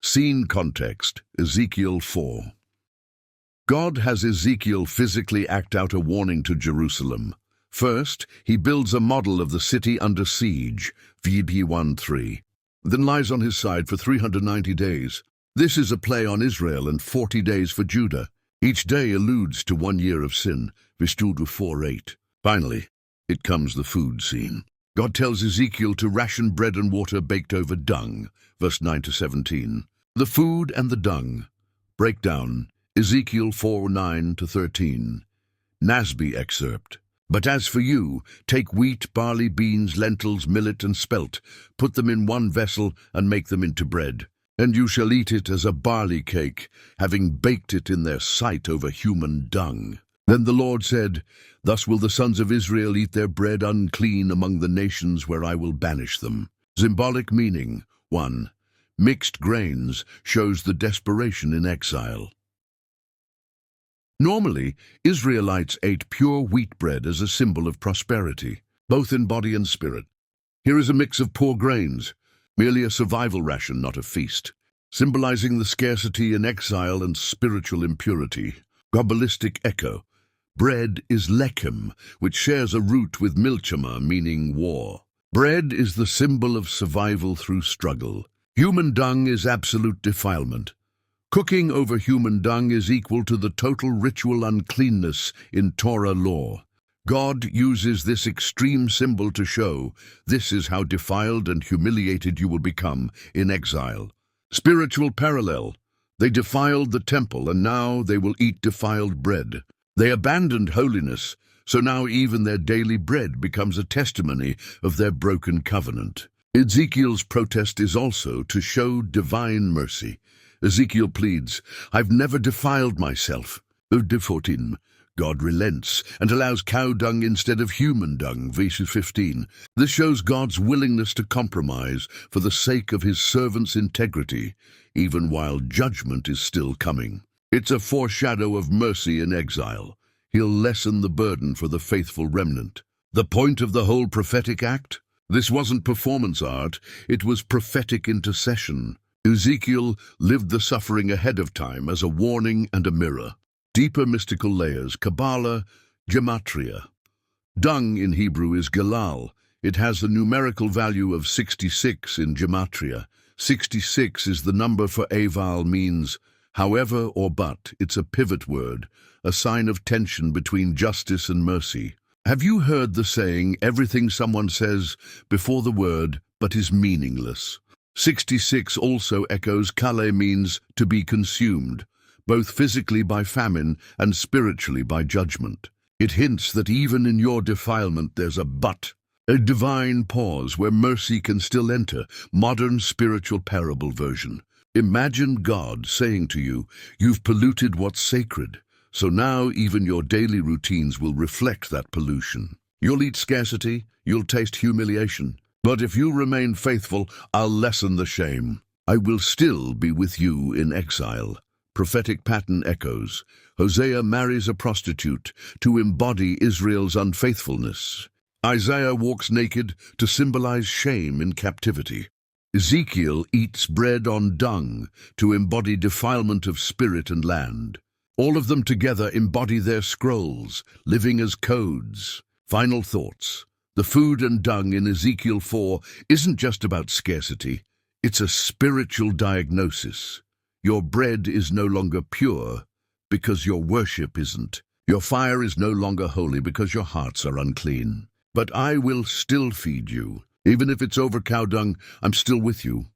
Scene context, Ezekiel 4. God has Ezekiel physically act out a warning to Jerusalem. First, he builds a model of the city under siege, VB 1:3, then lies on his side for 390 days. This is a play on Israel and 40 days for Judah. Each day alludes to 1 year of sin, Vishtudu 4:8. Finally, it comes the food scene. God tells Ezekiel to ration bread and water baked over dung, verse 9-17. The food and the dung. Breakdown, Ezekiel 4:9-13. Nasby excerpt. But as for you, take wheat, barley, beans, lentils, millet, and spelt, put them in one vessel, and make them into bread. And you shall eat it as a barley cake, having baked it in their sight over human dung. Then the Lord said, Thus will the sons of Israel eat their bread unclean among the nations where I will banish them. Symbolic meaning. 1. Mixed grains shows the desperation in exile. Normally, Israelites ate pure wheat bread as a symbol of prosperity, both in body and spirit. Here is a mix of poor grains, merely a survival ration, not a feast, symbolizing the scarcity in exile and spiritual impurity. Kabbalistic echo. Bread is lechem, which shares a root with milchama, meaning war. Bread is the symbol of survival through struggle. Human dung is absolute defilement. Cooking over human dung is equal to the total ritual uncleanness in Torah law. God uses this extreme symbol to show this is how defiled and humiliated you will become in exile. Spiritual parallel. They defiled the temple, and now they will eat defiled bread. They abandoned holiness, so now even their daily bread becomes a testimony of their broken covenant. Ezekiel's protest is also to show divine mercy. Ezekiel pleads, I've never defiled myself. Defotim. God relents and allows cow dung instead of human dung, verse 15. This shows God's willingness to compromise for the sake of his servant's integrity, even while judgment is still coming. It's a foreshadow of mercy in exile. He'll lessen the burden for the faithful remnant. The point of the whole prophetic act? This wasn't performance art, it was prophetic intercession. Ezekiel lived the suffering ahead of time as a warning and a mirror. Deeper mystical layers, Kabbalah, Gematria. Dung in Hebrew is Galal. It has the numerical value of 66 in Gematria. 66 is the number for Aval, means however or but. It's a pivot word, a sign of tension between justice and mercy. Have you heard the saying, everything someone says before the word but is meaningless? 66 also echoes Kale, means to be consumed, both physically by famine and spiritually by judgment. It hints that even in your defilement there's a but, a divine pause where mercy can still enter. Modern spiritual parable version. Imagine God saying to you, you've polluted what's sacred, so now even your daily routines will reflect that pollution. You'll eat scarcity, you'll taste humiliation, but if you remain faithful, I'll lessen the shame. I will still be with you in exile. Prophetic pattern echoes. Hosea marries a prostitute to embody Israel's unfaithfulness. Isaiah walks naked to symbolize shame in captivity. Ezekiel eats bread on dung to embody defilement of spirit and land. All of them together embody their scrolls, living as codes. Final thoughts. The food and dung in Ezekiel 4 isn't just about scarcity. It's a spiritual diagnosis. Your bread is no longer pure because your worship isn't. Your fire is no longer holy because your hearts are unclean. But I will still feed you. Even if it's over cow dung, I'm still with you.